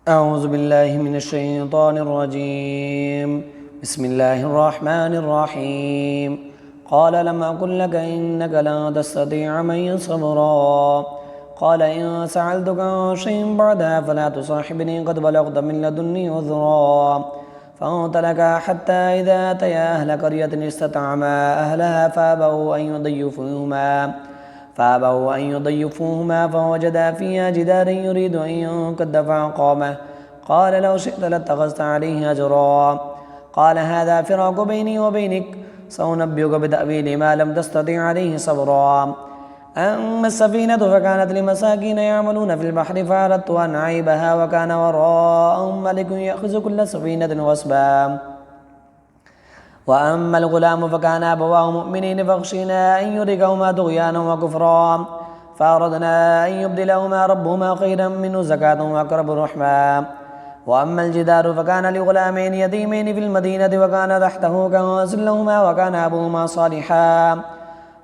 أعوذ بالله من الشيطان الرجيم. بسم الله الرحمن الرحيم. قال لم أقل لك إنك لن تستطيع معي صبرا. قال إن سألتك عن شيء بعدها فلا تصاحبني قد بلغت من لدني عذرا. فانطلقا حتى إذا أتيا أهل قرية استطعما أهلها فأبوا أن يضيفوهما فوجدا فيها جدارا يريد أن ينقض فأقامه. قال لو شئت لاتخذت عليه أجرا. قال هذا فراق بيني وبينك، سأنبئك بتأويل ما لم تستطع عليه صبرا. أما السفينة فكانت لمساكين يعملون في البحر فأردت أن أعيبها وكان وراءهم ملك يأخذ كل سفينة غصبا. وأما الغلام فكان أبواه مؤمنين فخشينا أن يرهقهما طغيانا وكفرا، فأردنا أن يبدلهما ربهما خيرا منه زكاة وأقرب رحما. وأما الجدار فكان لغلامين يتيمين في المدينة وكان تحته كنز لهما وكان أبوهما صالحا،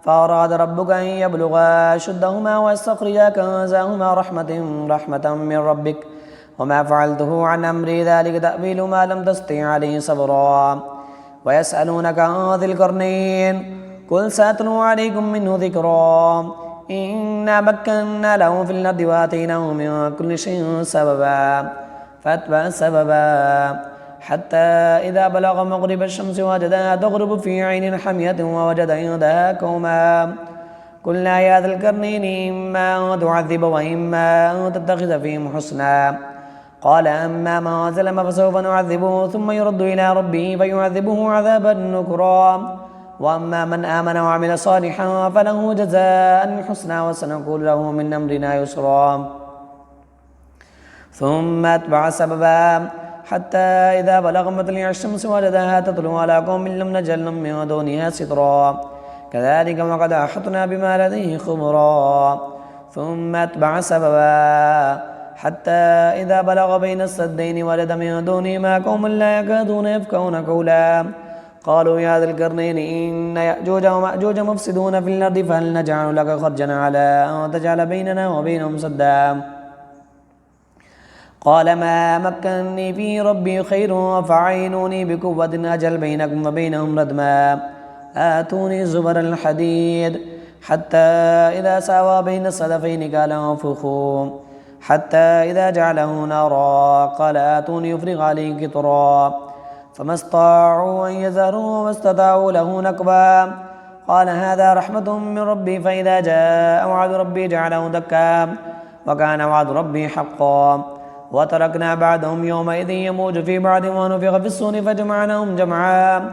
فأراد ربك أن يبلغا أشدهما ويستخرجا كنزهما رحمة من ربك، وما فعلته عن أمري ذلك تأويل ما لم تستطع عليه صبرا. ويسألونك عن ذي القرنين قل سأتلو عليكم منه ذكرا. إنا مكنا له في الأرض وآتيناه من كل شيء سببا فأتبع سببا حتى إذا بلغ مغرب الشمس وجدها تغرب في عين حمية ووجد عندها قوما. قلنا يا ذا القرنين إما أن تعذب وإما أن تتخذ فيهم حسنا. قال أما من ظلم فسوف نعذبه ثم يرد إلى ربه فيعذبه عذابا نكرا. وأما من آمن وعمل صالحا فله جزاء الحسنى وسنقول له من أمرنا يسرا. ثم أتبع سببا حتى إذا بلغ مطلع الشمس وجدها تطلع على قوم لم نجعل من دونها سترا كذلك وقد أحطنا بما لديه خبرا. ثم أتبع سببا حتى إذا بلغ بين السدين وجد من دونهما قوم لا يكادون يفقهون قولا. قالوا يا ذا القرنين إن يأجوج ومأجوج مفسدون في الأرض فهل نجعل لك خرجا على أن تجعل بيننا وبينهم سدا. قال ما مكنني فيه ربي خير فعينوني بقوة أجل بينكم وبينهم ردما. آتوني زبر الحديد حتى إذا ساوى بين الصدفين قال انفخوا حتى إذا جعله نارا قال آتوني يفرغ عليه قطرا. فما استطاعوا أن يزهروه وما استطاعوا له نقبا. قال هذا رحمة من ربي فإذا جاء وعد ربي جعله دكا وكان وعد ربي حقا. وتركنا بعدهم يومئذ يموج في بعض ونفخ في الصور فجمعناهم جمعا.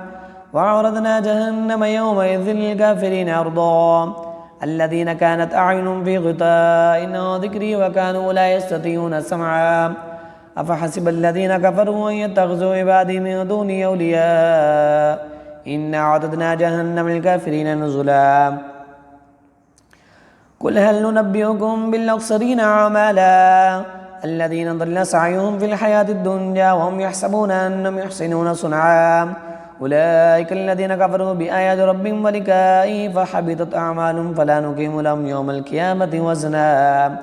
وعرضنا جهنم يومئذ للكافرين عرضا الذين كانت أعينهم في غطاء عن ذكري وكانوا لا يستطيعون سمعا. أفحسب الذين كفروا أن يتخذوا عبادي من دوني أولياء إنا أعتدنا جهنم للكافرين نزلا. قل هل ننبئكم بالأخسرين أعمالا الذين ضل سعيهم في الحياة الدنيا وهم يحسبون أنهم يحسنون صنعا. أولئك الذين كفروا بآيات ربهم ولقائه فحبطت أعمالهم فلا نقيم لهم يوم القيامة وزنا.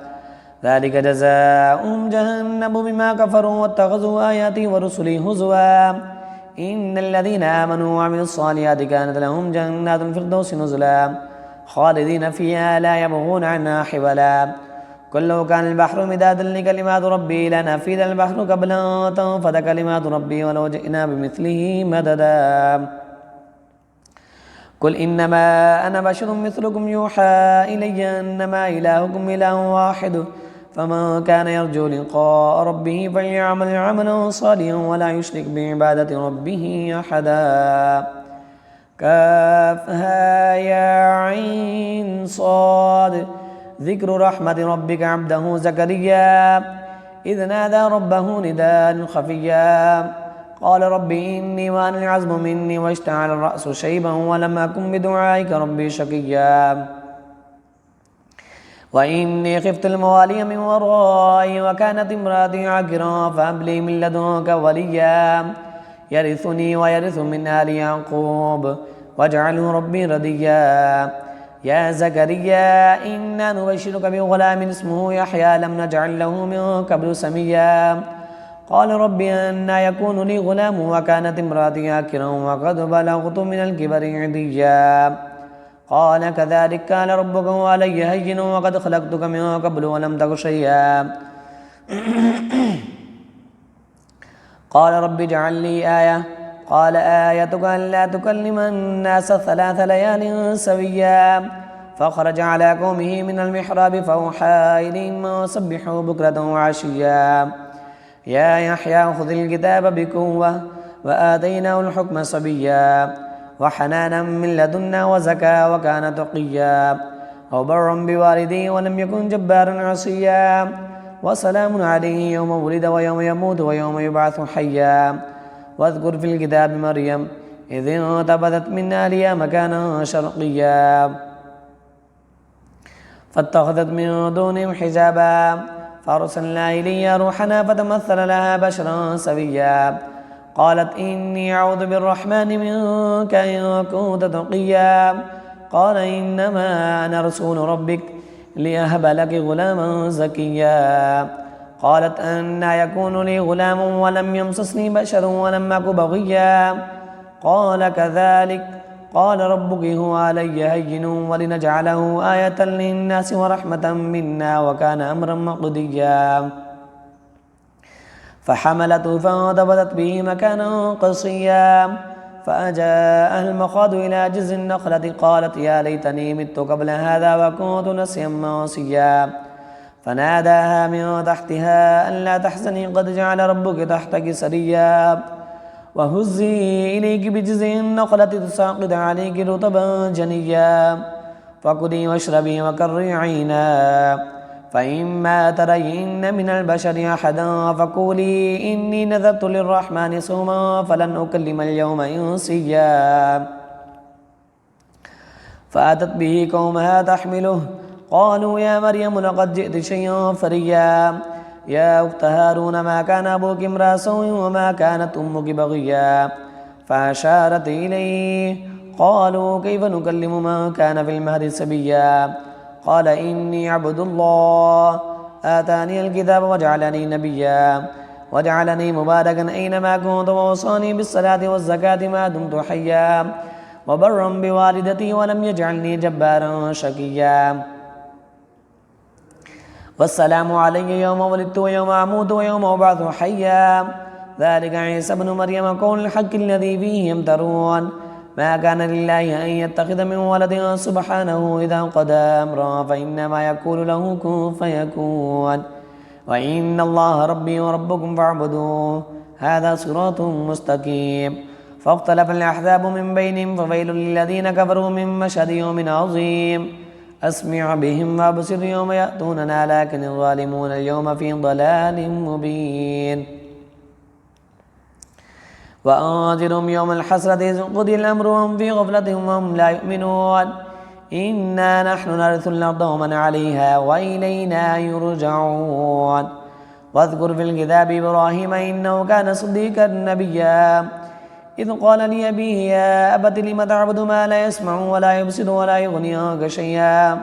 ذلك جزاؤهم جهنم بما كفروا واتخذوا آياتي ورسلي هزوا. إن الذين آمنوا وعملوا الصالحات كانت لهم جنات الفردوس نزلا خالدين فيها لا يبغون عنها حولا. قل لو كان البحر مدادا لكلمات ربي لنفد البحر قبل أن تنفد كلمات ربي ولو جئنا بمثله مددا. قل إنما أنا بشر مثلكم يوحى إلي أنما إلهكم إله واحد فمن كان يرجو لقاء ربه فليعمل عملا صالحا ولا يشرك بعبادة ربه أحدا. كافها يا عين صاد ذكر رحمة ربك عبده زكريا إذ نادى ربه نداء خفيا قال ربي إني وأنا العزم مني واشتعل الرأس شيبا ولم أكن بدعائك ربي شقيا. وإني خفت الموالي من ورائي وكانت امرأتي عاقرا فهب لي من لدنك وليا يرثني ويرث من آل يعقوب واجعله ربي رضيا. يا زكريا إنا نبشرك بغلام اسمه يحيى لم نجعل له من قبل سميا قال رب أنى يكون لي غلام وكانت امرأتي عاقرا وقد بلغت من الكبر عتيا قال كذلك قال ربك وعلي هين وقد خلقتك من قبل ولم تك شيئا قال رب اجعل لي آية قال آيتك ألا تكلم الناس 3 ليال سويا فخرج على قومه من المحراب فأوحى إليهم سبحوا بكرة وعشيا يا يحيى خذ الكتاب بقوة وآتيناه الحكم صبيا وحنانا من لدنا وزكاة وكان تقيا وبرا بوالديه ولم يكن جبارا عصيا وسلام عليه يوم ولد ويوم يموت ويوم يبعث حيا واذكر في الكتاب مريم إذ انتبذت من أهلها مكانا شرقيا فاتخذت من دونهم حجابا فأرسلنا إليها روحنا فتمثل لها بشرا سويا قالت إني أعوذ بالرحمن منك إن كنت تقيا قال إنما أنا رسول ربك لأهب لك غلاما زكيا قالت أنى يكون لي غلام ولم يمسسني بشر ولم أك بغيا قال كذلك قال ربك هو علي هين ولنجعله آية للناس ورحمة منا وكان أمرا مقضيا فحملته فانتبذت به مكانا قصيا فأجاءها المخاض إلى جذع النخلة قالت يا ليتني مت قبل هذا وكنت نسيا منسيا فناداها من تحتها ألا تحزني قد جعل ربك تحتك سريا وهزي إليك بجذع النخلة تساقط عليك رطبا جنيا فكلي واشربي وقري عينا فإما ترين من البشر أحدا فقولي إني نذرت للرحمن صوما فلن أكلم اليوم إنسيا فأتت به قومها تحمله قالوا يا مريم لقد جئت شيئا فريا يا أخت هارون ما كان أبوك امرأ سوء وما كانت أمك بغيا فأشارت إليه قالوا كيف نكلم من كان في المهد سبيا قال إني عبد الله آتاني الكتاب وجعلني نبيا وجعلني مباركا أينما كنت ووصاني بالصلاة والزكاة ما دمت حيا وبرا بوالدتي ولم يجعلني جبارا شقيا والسلام علي يوم ولدت ويوم أموت ويوم أبعث حيا ذلك عيسى ابن مريم قول الحق الذي فيه يمترون ما كان لله أن يتخذ من ولد سبحانه إذا قضى أمرا فإنما يقول له كن فيكون وإن الله ربي وربكم فاعبدوه هذا صراط مستقيم فاختلف الأحزاب من بينهم فويل للذين كفروا من مشهد يوم عظيم أسمع بهم وأبصر يوم يأتوننا لكن الظالمون اليوم في ضلال مبين وأنذرهم يوم الحسرة إذ قضي الأمر وهم في غفلة وهم لا يؤمنون إنا نحن نرث الأرض ومن عليها وإلينا يرجعون واذكر في الكتاب إبراهيم إنه كان صديقا نبيا إذ قال لأبيه يا أبت لم تعبد ما لا يسمع ولا يبصر ولا يغني عنك شيئا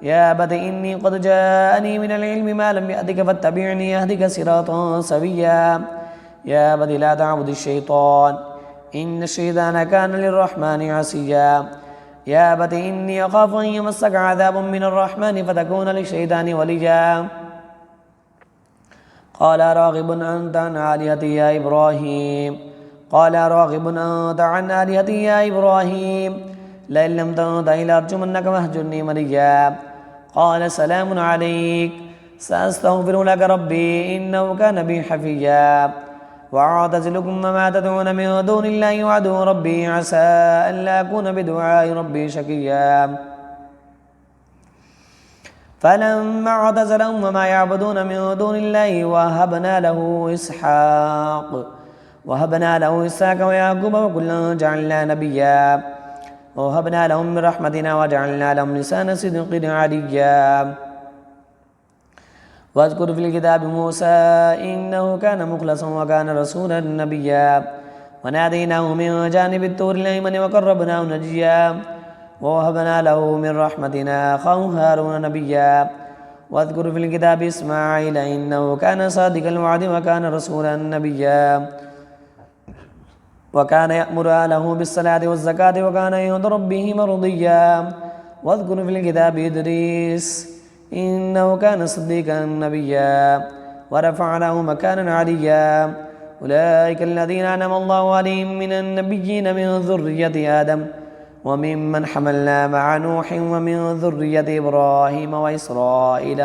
يا أبت إني قد جاءني من العلم ما لم يأتك فاتبعني أهدك صراطا سويا يا أبت لا تعبد الشيطان إن الشيطان كان للرحمن عصيا يا أبت إني أخاف أن يمسك عذاب من الرحمن فتكون للشيطان وليا قال راغب أنت عن آلهتي يا إبراهيم قال راغب أنت عن آلهتي يا إبراهيم لئن لم تنته لأرجمنك واهجرني مليا قال سلام عليك سأستغفر لك ربي إنه كان بي حفيا وأعتزلكم وما تدعون من دون الله وعدو ربي عسى ألا أكون بدعاء ربي شقيا فلما اعتزلهم وما يعبدون من دون الله وهبنا له إسحاق ويعقوب وكلا جعلنا نبيا وهبنا لهم من رحمتنا وجعلنا لهم لسان صدق عليا واذكر في الكتاب موسى إنه كان مخلصا وكان رسولا نبيا وناديناه من جانب الطور الأيمن وقربناه نجيا ووهبنا له من رحمتنا أخاه هارون نبيا واذكر في الكتاب إسماعيل إنه كان صادق الوعد وكان رسولا نبيا وكان يأمر أهله بالصلاة والزكاة وكان عند ربه مرضيا واذكر في الكتاب إدريس إنه كان صديقا نبيا ورفعناه مكانا عليا أولئك الذين أنعم الله عليهم من النبيين من ذرية آدم وممن حملنا مع نوح ومن ذرية إبراهيم وإسرائيل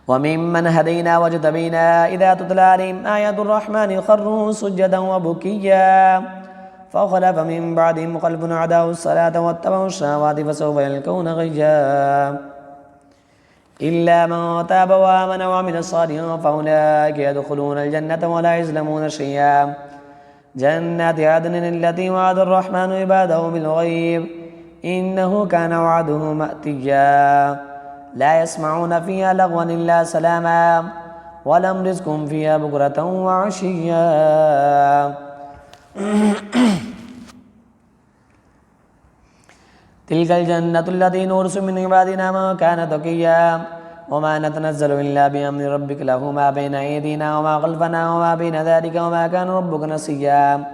وممن هدينا واجتبينا إذا تتلى عليهم آيات الرحمن خروا سجدا وبكيا فخلف من بعدهم خلف أعداءوا الصلاة واتبعوا الشهوات فسوف يلقون غيا إلا من تاب وآمن وعمل صالحا فأولئك يدخلون الجنة ولا يظلمون شيئا جنات عدن التي وعد الرحمن عباده بالغيب إنه كان وعده مأتيا لا يسمعون فيها لغوا إلا سلاما ولهم رزق فيها بكرة وعشيا تلك الجنة التي نورث من عبادنا ما كان تقيا وما نتنزل إلا بأمر ربك له ما بين أيدينا وما خلفنا وما بين ذلك وما كان ربك نسيا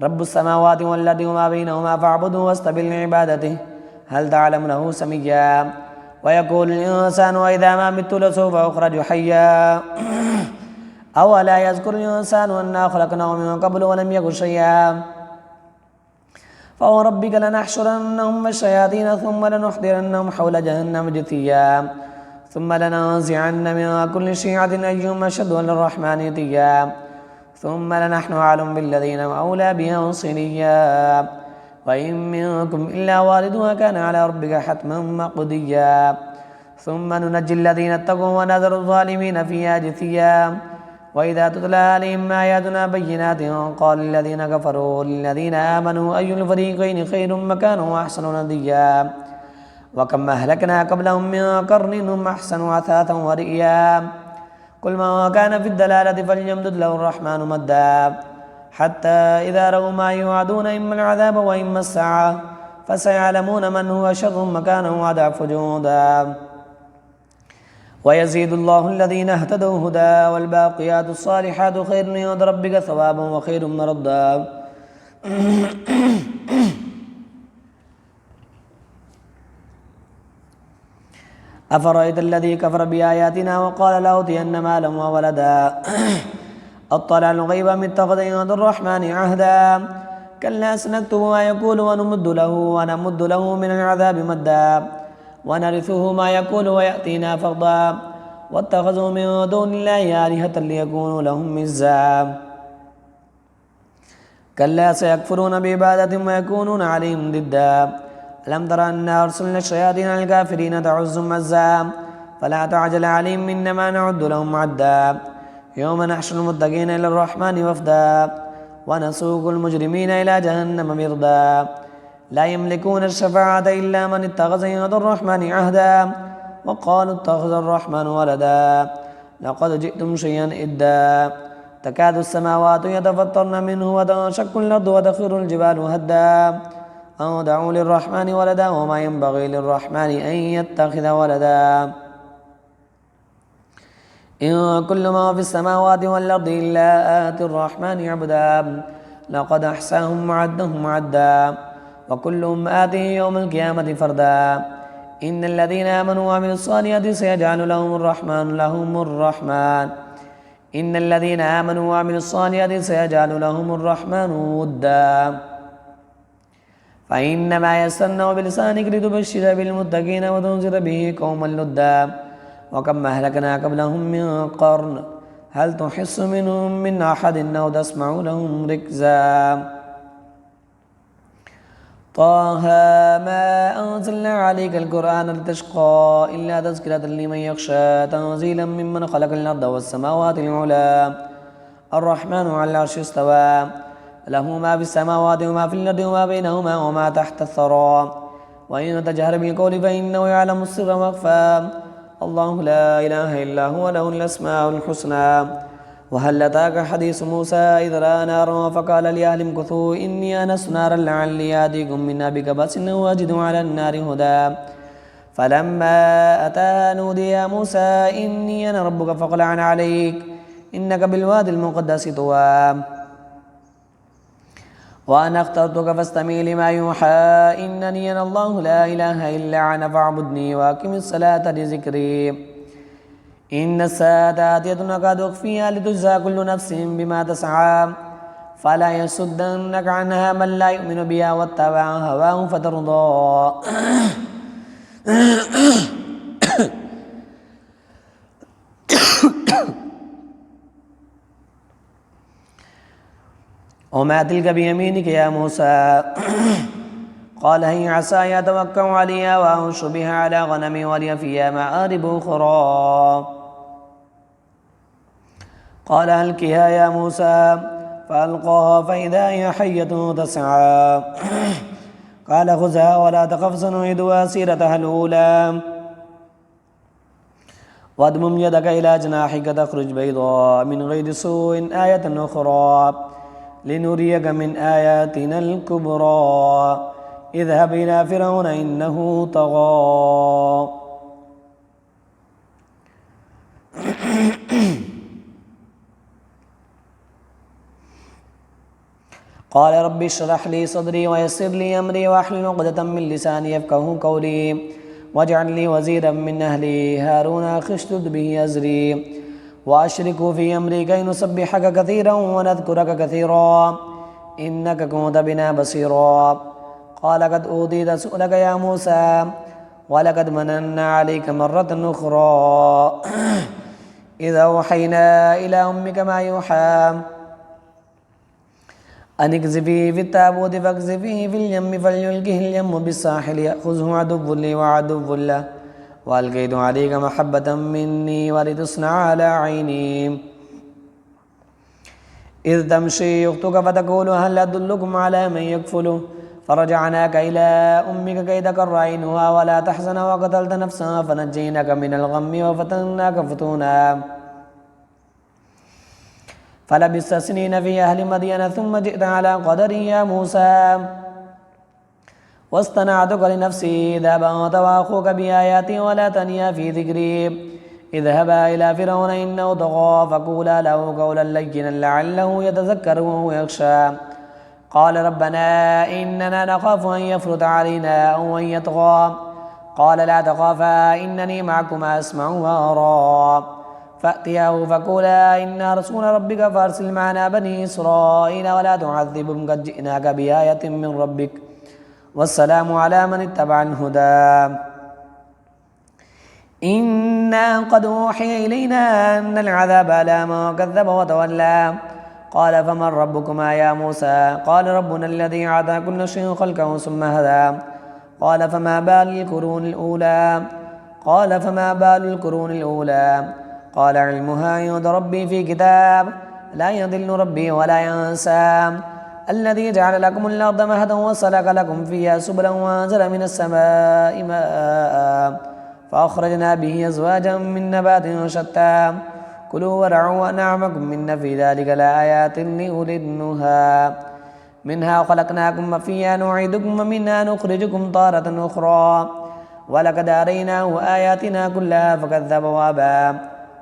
رب السماوات والأرض وما بينهما فاعبده واستبر لعبادته هل تعلم له سميا ويقول الإنسان وإذا ما مت لسوف أخرج حيا أولا يذكر الإنسان أنا خلقناه من قبل ولم يكن شيئا فوربك لنحشرنهم الشياطين ثم لنحضرنهم حول جهنم جثيا ثم لننزعن من كل شيعة أيهم أشد على الرحمن عتيا ثم لنحن أعلم بالذين أولى بها صليا وإن منكم إلا واردها كان على ربك حتما مقضيا ثم ننجي الذين اتقوا ونذر الظالمين فيها جثيا وإذا تتلى عليهم آياتنا بينات قال الذين كفروا للذين آمنوا أي الفريقين خير مكانا وأحسن نديا وكم أهلكنا قبلهم من قرن هم أحسن أثاثا ورئيا كل ما كان في الدلالة فليمدد له الرحمن مدا حتى إذا رأوا ما يوعدون إما العذاب وإما الساعة فسيعلمون من هو شر مكانا وأضعف جندا ويزيد الله الذين اهتدوا هدى والباقيات الصالحات خير عند ربك ثوابا وخير مردا أفرأيت الذي كفر بآياتنا وقال لأوتين مالا وولدا أطلع الغيب أم اتخذ عند الرحمن عهدا كلا سنكتب ما يقول ونمد له من العذاب مدا ونرثه ما يقول ويأتينا فرضا واتخذوا من دون الله آلهة ليكونوا لهم عزا كلا سيكفرون بعبادة ويكونون عليهم ضدا ألم تر أنا أرسلنا الشياطين على الكافرين تعزهم عزا فلا تعجل عليهم إنما نعد لهم عدا يوم نحشر المتقين إلى الرحمن وفدا ونسوق المجرمين إلى جهنم مردا لا يملكون الشفاعة إلا من اتخذ عند الرحمن عهدا وقالوا اتخذ الرحمن ولدا لقد جئتم شيئا إدا تكاد السماوات يتفطرن منه وتنشق الأرض وتخر الجبال هدا أن دعوا للرحمن ولدا وما ينبغي للرحمن أن يتخذ ولدا إن كل ما في السماوات والأرض إلا آتي الرحمن عبدا لقد أحصاهم وعدهم عدا وكلهم آتيه يوم القيامة فردا إن الذين آمنوا وعملوا الصالحات سيجعل لهم الرحمن إن الذين آمنوا وعملوا الصالحات سيجعل لهم الرحمن ودا فإنما يسرناه بلسانك لتبشر بالمتقين وتنذر به قوما لدا وكم أهلكنا قبلهم من قرن هل تحس منهم من أحد أو تسمع لهم ركزا طه ما أنزلنا عليك القرآن لتشقى إلا تذكرة لمن يخشى تنزيلا ممن خلق الأرض والسماوات العلى الرحمن على العرش استوى له ما في السماوات وما في الأرض وما بينهما وما تحت الثرى وإن تجهر بالقول فإنه يعلم السر وأخفى الله لا إله إلا هو له الأسماء الحسنى وهل أتاك حديث موسى إذ رأى نارا فقال لأهلهم امكثوا إني آنست نارا لعلي آتيكم منها بقبس أو أجد على النار هدى فلما أتاها نودي يا موسى إني أنا ربك فاخلع عليك إنك بالوادي المقدس طوى وأنا اخترتك فاستمع لما يوحى إنني أنا الله لا إله إلا أنا فاعبدني وأقم الصلاة لذكري إن الساعة آتية أكاد أخفيها لتجزى كل نفس بما تسعى فلا يصدنك عنها من لا يؤمن بها واتبع هواه فترضى وما تلك بيمينك يا موسى قال هي عصاي أتوكل عليها وأهش بها على غنمي ولي فيها مآرب أخرى قال ألقها يا موسى فألقاها فإذا هي حية تسعى قال خذها ولا تخف سنعيدها سيرتها الأولى واضمم يدك إلى جناحك تخرج بيضاء من غير سوء آية أخرى لنريك من آياتنا الكبرى اذهب إلى فرعون إنه طغى قال رب اشرح لي صدري ويسر لي أمري واحلل عقدة من لساني يفقهوا قولي واجعل لي وزيرا من أهلي هارون أخي اشدد به أزري وأشركه في أمري كي نسبحك كثيرا ونذكرك كثيرا إنك كنت بنا بصيرا قال قد أوتيت سؤلك يا موسى ولقد مننا عليك مرة أخرى إذا أوحينا إلى أمك ما يوحى أن اقذفيه في التابوت فاقذفيه في اليم فليلقه اليم بالساحل يأخذه عدو لي وعدو له وألقيت عليك محبة مني ولتصنع على عيني إذ تمشي أختك فتقول هل أدلكم على من يكفله فرجعناك إلى أمك كي تقر عينها ولا تحزن وقتلت نفسها فنجيناك من الغم وفتناك فتونا فلبثت سنين في أهل مدين ثم جئت على قدري يا موسى واصطنعتك لنفسي اذهب أنت وأخوك بآياتي ولا تنيا في ذكري اذهبا إلى فرعون إنه طغى فقولا له قولا لينا لعله يتذكر وهو يخشى قال ربنا إننا نخاف أن يفرط علينا أو أن يطغى قال لا تخافا إنني معكما أسمع وأرى فأتياه فقولا إنا رسول ربك فأرسل معنا بني إسرائيل ولا تعذبهم قد جئناك بآية من ربك والسلام على من اتبع الهدى إنا قد أوحي إلينا أن العذاب على من كذب وتولى قال فمن ربكما يا موسى قال ربنا الذي أعطى كل شيء خلقه ثم هدى قال فما بال القرون الأولى قال فما بال القرون الأولى قال علمها عند ربي في كتاب لا يضل ربي ولا ينسى الذي جعل لكم الأرض مهدا وسلك لكم فيها سبلا وأنزل من السماء ماء فأخرجنا به أزواجا من نبات شتى كلوا ورعوا أنعمكم إن في ذلك لآيات لأولي النهى منها خلقناكم وفيها نعيدكم ومنها نخرجكم تارة أخرى ولقد أريناه آياتنا كلها فكذب وأبى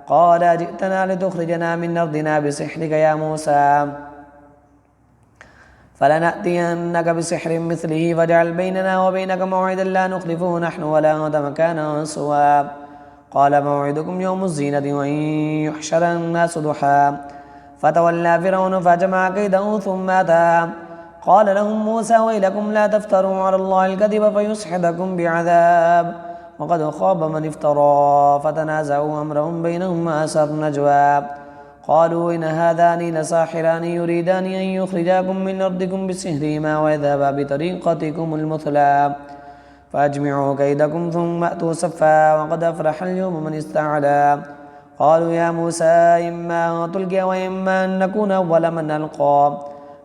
قال جئتنا لتخرجنا من أرضنا بسحرك يا موسى فلنأتينك بسحر مثله فاجعل بيننا وبينك موعدا لا نخلفه نحن ولا أنت مكانا سوى قال موعدكم يوم الزينة وأن يحشر الناس ضحى فتولى فرعون فجمع كيده ثم أتى قال لهم موسى ويلكم لا تفتروا على الله الكذب فيسحتكم بعذاب وقد خاب من افترى فتنازعوا أمرهم بينهم وأسروا النجوى قالوا إن هذان لساحران يريدان أن يخرجاكم من أرضكم بسحرهما ويذهبا بطريقتكم المثلى فأجمعوا كيدكم ثم أتوا صفا وقد أفلح اليوم من استعلى قالوا يا موسى إما أن تلقي وإما أن نكون أول من ألقى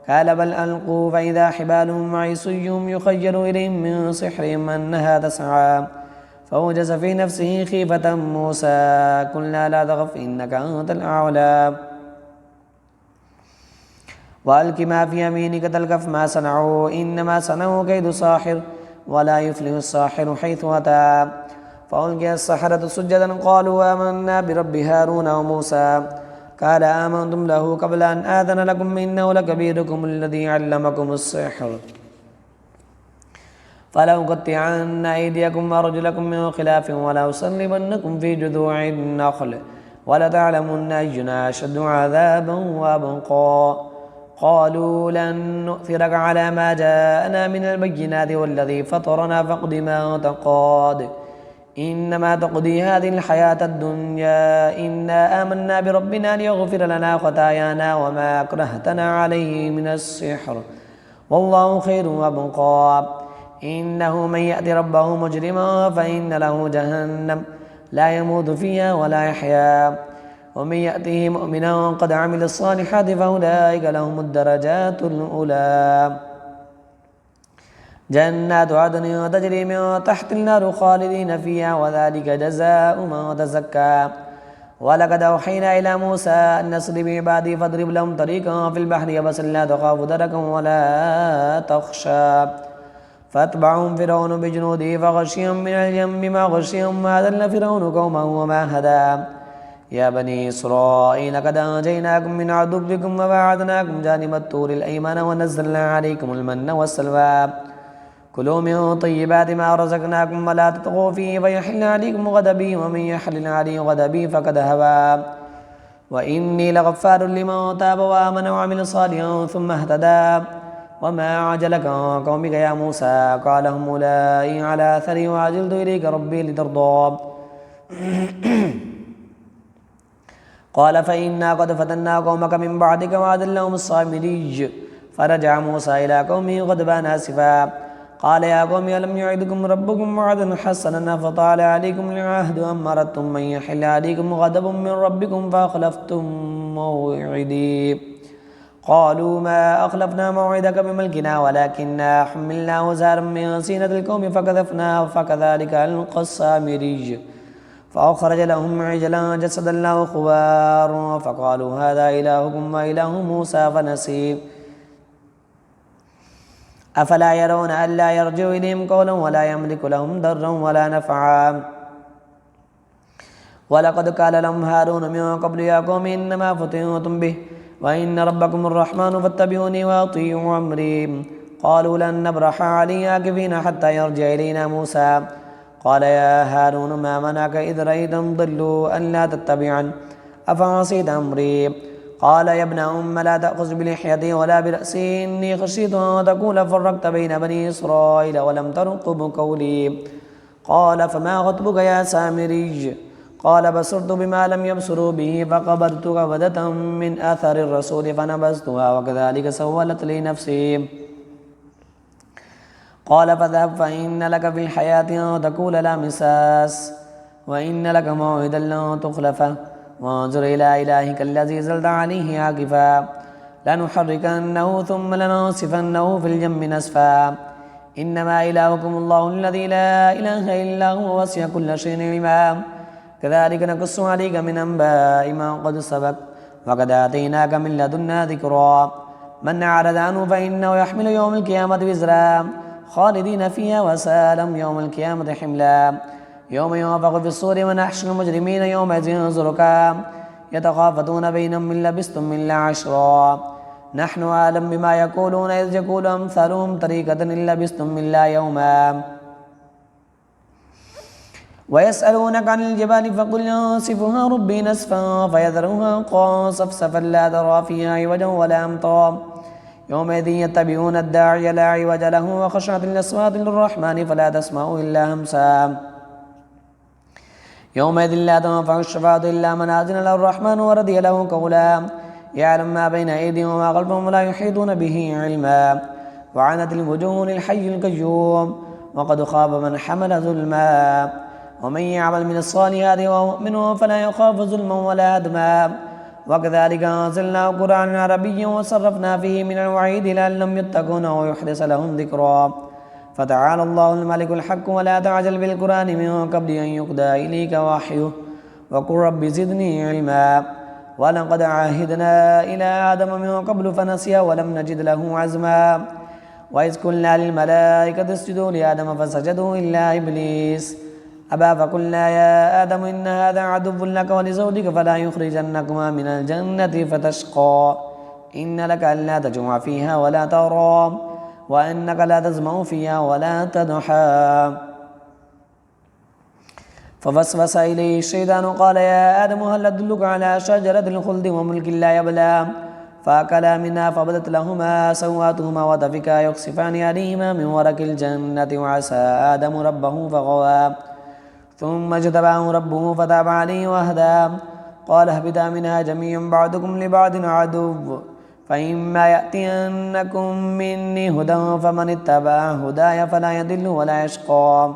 قال بل ألقوا فإذا حبالهم وعصيهم يخيل إليهم من سحرهم أنها تسعى فأوجس في نفسه خيفة موسى قلنا لا تخف إنك أنت الأعلى وألق ما في يمينك تلقف ما صنعوا إنما صنعوا كيد ساحر ولا يفلح الساحر حيث أتى فألقي السحرة سجدا قالوا آمنا برب هارون وموسى قال آمنتم له قبل أن آذن لكم إنه لكبيركم الذي علمكم السحر فلأقطعن أيديكم وأرجلكم من خلاف ولأصلبنكم في جذوع النخل ولتعلمن أينا أشد عذابا وأبقى قالوا لن نؤثرك على ما جاءنا من البينات والذي فطرنا فاقض ما تقاض إنما تقضي هذه الحياة الدنيا إنا آمنا بربنا ليغفر لنا خطايانا وما أكرهتنا عليه من السحر والله خير وأبقى إنه من يأت ربه مجرما فإن له جهنم لا يموت فيها ولا يحيا ومن يأته مؤمنا قد عمل الصالحات فأولئك لهم الدرجات الأولى جنات عدن تجري من تحت النار خالدين فيها وذلك جزاء من تزكى ولقد أوحينا إلى موسى أن أسر بعبادي فاضرب لهم طريقا في البحر يبسا لا تخاف دركا ولا تخشى فاتبعهم فرعون بجنوده فغشيهم من اليم ما غشيهم ما ذل فرعون قومه وما هدى يا بني إسرائيل قد أنجيناكم من عدوكم وباعدناكم جانب الطور الأيمن ونزلنا عليكم المن والسلوى كلوا من طيبات ما رزقناكم ولا تطغوا فيه فيحل عليكم غضبي ومن يحلل عليه غضبي فقد هوى وإني لغفار لمن تاب وآمن وعمل صالحا ثم اهتدى وما عجلك عن قومك يا موسى قال هم أولئك على أثري وعجلت إليك ربي لترضى قال فإنا قد فتنا قومك من بعدك وأضلهم السامري فرجع موسى إلى قومه غضبان آسفا قال يا قوم ألم يعدكم ربكم وعدا حسنا فطال عليكم العهد أم أردتم من يحل عليكم غضب من ربكم فأخلفتم موعدي قالوا ما أخلفنا موعدك بملكنا ولكننا حملنا أوزارا من زينة القوم فكذفناه فكذلك ألقى السامري فأخرج لهم عجلا جسدا له خوار فقالوا هذا إلهكم وإله موسى فنسي أفلا يرون ألا يرجع إليهم قولا ولا يملك لهم ضرا ولا نفعا ولقد قال لهم هارون من قبل يا قوم إنما فتنتم به وإن ربكم الرحمن فاتبعوني وأطيعوا أمري قالوا لن نبرح عليه عاكفين حتى يرجع إلينا موسى قال يا هارون ما منعك إذ رأيتهم ضلوا أن لا تتبعن أفعصيت أمري قال يا ابن أم لا تأخذ بلحيتي ولا برأسي إني خشيت أن تقول فرقت بين بني إسرائيل ولم ترقب قولي قال فما خطبك يا سامري قال بصرت بما لم يبصروا به فقبضت قبضة من آثار الرسول فنبذتها وكذلك سولت لي نفسي قال فاذهب فإن لك في الحياة أن تقول لا مساس وإن لك موعدا لن تخلفه وانظر إلى إلهك الذي زلت عليه عاكفا لنحركنه ثم لننصفنه في الجم نسفا إنما إلهكم الله الذي لا إله إلا هو وسع كل شيء علما كذلك نقص عليك من أنباء ما قد سبق وقد آتيناك من لدنا ذكرا من أعرض عنه فإنه يحمل يوم القيامة وزرا خالدين فيها وسالم يوم القيامة حملا يوم ينفخ في الصور ونحشر المجرمين يومئذ زرقا يتخافتون بينهم من لبثتم إلا عشرا نحن أعلم بما يقولون إذ يقول أمثالهم طريقة إن لبثتم إلا يوما ويسألونك عن الجبال فقل ينسفها ربي نسفا فيذرها قاعا صفصفا لا ترى فيها عوجا ولا أمطا يومئذ يتبعون الداعي لا عوج له وخشعت الأصوات للرحمن فلا تسمع إلا همسا يومئذ لا تنفع الشفاعة إلا من أذن له الرحمن ورضي له قولا يعلم ما بين أيديهم وما خلفهم ولا يحيطون به علما وعنت الوجوه للحي القيوم وقد خاب من حمل ظلما ومن يعمل من الصالحات وهو مؤمن فلا يخاف ظلما ولا هدما وكذلك أنزلناه قرآنا عربيا وصرفنا فيه من الوعيد لعلهم يتقون ويحدث لهم ذكرا فتعالى الله الملك الحق ولا تعجل بالقرآن من قبل أن يقضى إليك وحيه وقل رب زدني علما ولقد عاهدنا إلى آدم من قبل فنسي ولم نجد له عزما وإذ قلنا للملائكة اسجدوا لآدم فسجدوا إلا إبليس أبا فقلنا يا آدم إن هذا عدو لك ولزوجك فلا يخرجنكما من الجنة فتشقى إن لك ألا تجوع فيها ولا ترى وإنك لا تزمع فيها ولا تضحى فوسوس إليه الشيطان قال يا آدم هل أدلك على شجرة الخلد وملك لا يبلى فأكلا منها فبدت لهما سواتهما وطفقا يخصفان عليهما من ورق الجنة وعسى آدم ربه فغوى ثم اجتباه ربه فتاب عليه وهدى قال اهبطا منها جميعا بعضكم لبعض عدو فإما يأتينكم مني هدى فمن اتبع هداي فلا يضل ولا يشقى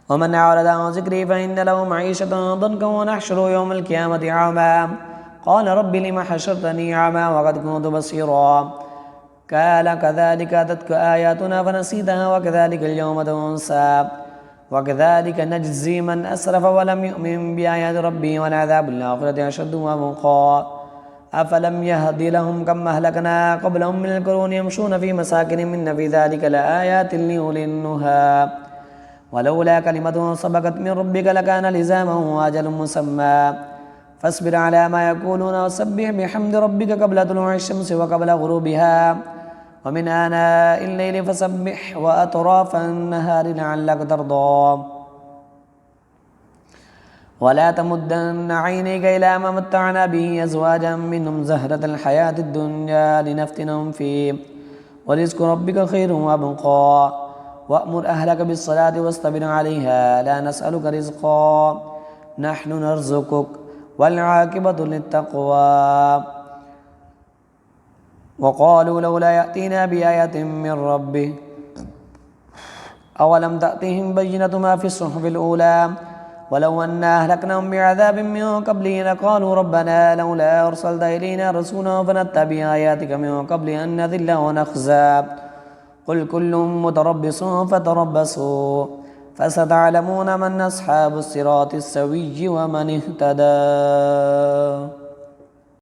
ومن أعرض عن ذكري فإن له معيشة ضنكا ونحشره يوم القيامة أعمى قال رب لم حشرتني أعمى وقد كنت بصيرا قال كذلك أتتك آياتنا فنسيتها وكذلك اليوم تنسى وكذلك نجزي من أسرف ولم يؤمن بآيات ربه ولعذاب الآخرة أشد وأبقى أفلم يهد لهم كم أهلكنا قبلهم من القرون يمشون في مساكن إن في ذلك لآيات لأولي النهى ولولا كلمة سبقت من ربك لكان لزاما وأجل مسمى فاصبر على ما يقولون وسبح بحمد ربك قبل طلوع الشمس وقبل غروبها ومن آناء الليل فسبح وأطراف النهار لعلك ترضى ولا تمدن عينيك إلى ما متعنا به أزواجا منهم زهرة الحياة الدنيا لنفتنهم فيه ورزق ربك خير وأبقى وأمر أهلك بالصلاة واصطبر عليها لا نسألك رزقا نحن نرزقك والعاقبة للتقوى وقالوا لولا يأتينا بآية من ربه أولم تأتهم بينة ما في الصحف الأولى ولو أنا أهلكناهم بعذاب من قبله لقالوا ربنا لولا أرسلت إلينا رسولا فنتبع آياتك من قبل أن نذل ونخزى قل كل متربص فتربصوا فستعلمون من أصحاب الصراط السوي ومن اهتدى